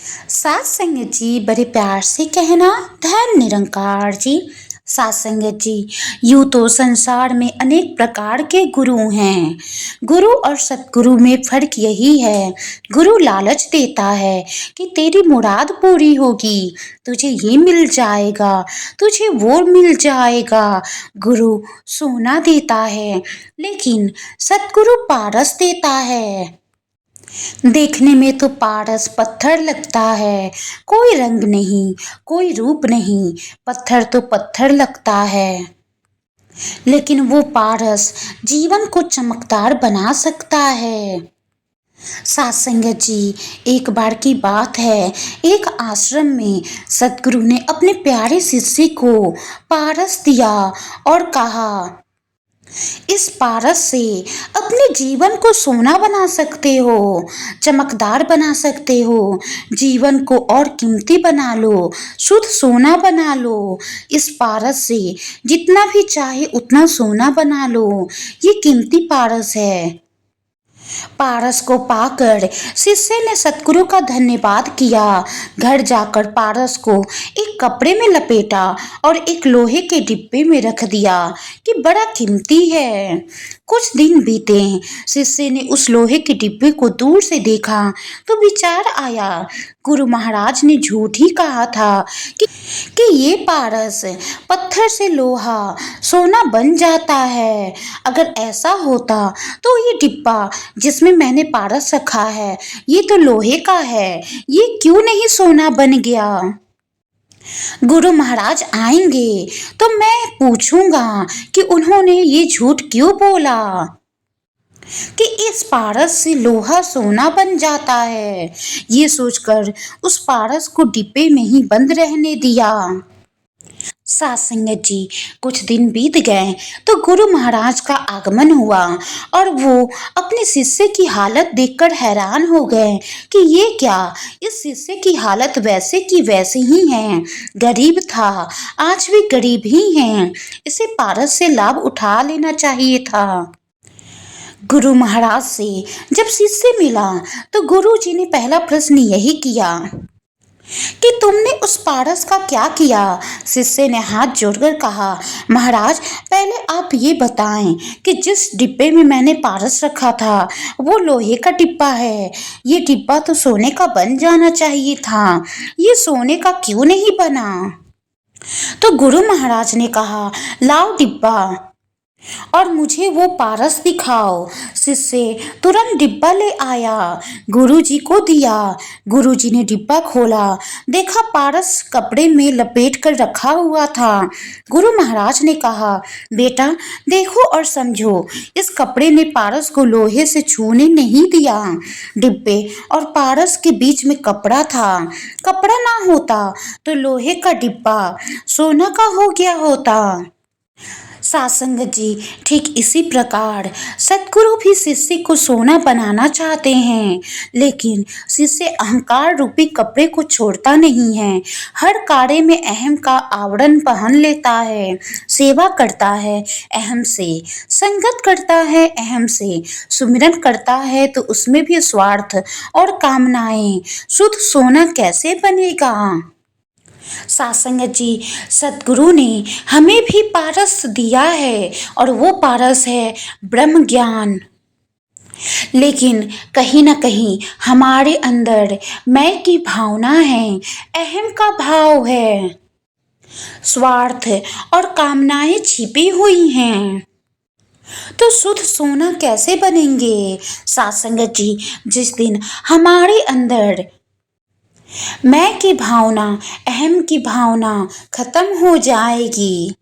सात संगत जी बड़े प्यार से कहना। धर्म निरंकार जी। सात संगत जी, यूं तो संसार में अनेक प्रकार के गुरु हैं। गुरु और सतगुरु में फर्क यही है, गुरु लालच देता है कि तेरी मुराद पूरी होगी, तुझे ये मिल जाएगा, तुझे वो मिल जाएगा। गुरु सोना देता है, लेकिन सतगुरु पारस देता है। देखने में तो पारस पत्थर लगता है, कोई रंग नहीं, कोई रूप नहीं, पत्थर तो पत्थर लगता है। लेकिन वो पारस जीवन को चमकदार बना सकता है। सात संगत जी, एक बार की बात है, एक आश्रम में सतगुरु ने अपने प्यारे शिष्य को पारस दिया और कहा, इस पारस से अपने जीवन को सोना बना सकते हो, चमकदार बना सकते हो, जीवन को और कीमती बना लो, शुद्ध सोना बना लो। इस पारस से जितना भी चाहे उतना सोना बना लो, ये कीमती पारस है। पारस को पाकर शिष्य ने सतगुरु का धन्यवाद किया। घर जाकर पारस को एक कपड़े में लपेटा और एक लोहे के डिब्बे में रख दिया कि बड़ा कीमती है। कुछ दिन बीते, शिष्य ने उस लोहे के डिब्बे को दूर से देखा तो विचार आया, गुरु महाराज ने झूठ ही कहा था कि ये पारस पत्थर से लोहा सोना बन जाता है। अगर ऐसा होता तो ये डिब्बा जिसमें मैंने पारस रखा है, ये तो लोहे का है, ये क्यों नहीं सोना बन गया। गुरु महाराज आएंगे तो मैं पूछूंगा कि उन्होंने ये झूठ क्यों बोला कि इस पारस से लोहा सोना बन जाता है। ये सोचकर उस पारस को डिब्बे में ही बंद रहने दिया। सात संगत जी, कुछ दिन बीत गए तो गुरु महाराज का आगमन हुआ और वो अपने शिष्य की हालत देखकर हैरान हो गए कि ये क्या, इस शिष्य की हालत वैसे की वैसी ही है। गरीब था, आज भी गरीब ही है, इसे पारस से लाभ उठा लेना चाहिए था। गुरु महाराज से जब शिष्य मिला तो गुरु जी ने पहला प्रश्न यही किया कि तुमने उस पारस का क्या किया। शिष्य ने हाथ जोड़कर कहा, महाराज पहले आप ये बताएं कि जिस डिब्बे में मैंने पारस रखा था वो लोहे का डिब्बा है, ये डिब्बा तो सोने का बन जाना चाहिए था, ये सोने का क्यों नहीं बना। तो गुरु महाराज ने कहा, लाओ डिब्बा और मुझे वो पारस दिखाओ। शिष्य तुरंत डिब्बा ले आया, गुरुजी को दिया। गुरुजी ने डिब्बा खोला, देखा पारस कपड़े में लपेट कर रखा हुआ था। गुरु महाराज ने कहा, बेटा देखो और समझो, इस कपड़े ने पारस को लोहे से छूने नहीं दिया। डिब्बे और पारस के बीच में कपड़ा था, कपड़ा ना होता तो लोहे का डिब्बा सोना का हो गया होता। सात संगत जी, ठीक इसी प्रकार सतगुरु भी शिष्य को सोना बनाना चाहते हैं, लेकिन शिष्य अहंकार रूपी कपड़े को छोड़ता नहीं है। हर कार्य में अहम का आवरण पहन लेता है, सेवा करता है अहम से, संगत करता है अहम से, सुमिरन करता है तो उसमें भी स्वार्थ और कामनाएं। शुद्ध सोना कैसे बनेगा। सात संगत जी, सतगुरु ने हमें भी पारस दिया है और वो पारस है ब्रह्म ज्ञान। लेकिन कहीं ना कहीं हमारे अंदर मैं की भावना है, अहम का भाव है, स्वार्थ और कामनाएं छिपी हुई हैं। तो शुद्ध सोना कैसे बनेंगे। सात संगत जी, जिस दिन हमारे अंदर मैं की भावना, अहम की भावना खत्म हो जाएगी,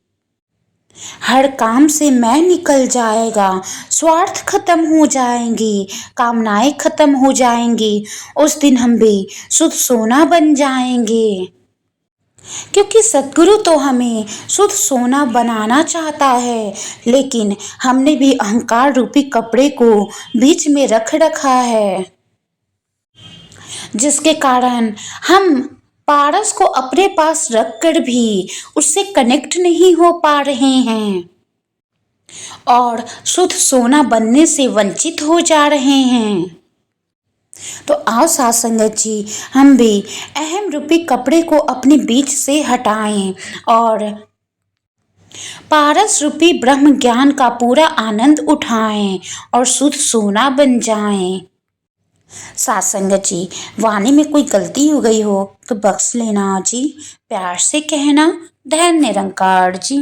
हर काम से मैं निकल जाएगा, स्वार्थ खत्म हो जाएंगी, कामनाएं खत्म हो जाएंगी, उस दिन हम भी शुद्ध सोना बन जाएंगे। क्योंकि सतगुरु तो हमें शुद्ध सोना बनाना चाहता है, लेकिन हमने भी अहंकार रूपी कपड़े को बीच में रख रखा है, जिसके कारण हम पारस को अपने पास रखकर भी उससे कनेक्ट नहीं हो पा रहे हैं और शुद्ध सोना बनने से वंचित हो जा रहे हैं। तो आओ साथ संगत जी, हम भी अहम रूपी कपड़े को अपने बीच से हटाएं और पारस रूपी ब्रह्म ज्ञान का पूरा आनंद उठाएं और शुद्ध सोना बन जाएं। साथ संगत जी, वाणी में कोई गलती हो गई हो तो बख्श लेना जी, प्यार से कहना। धन्य निरंकार जी।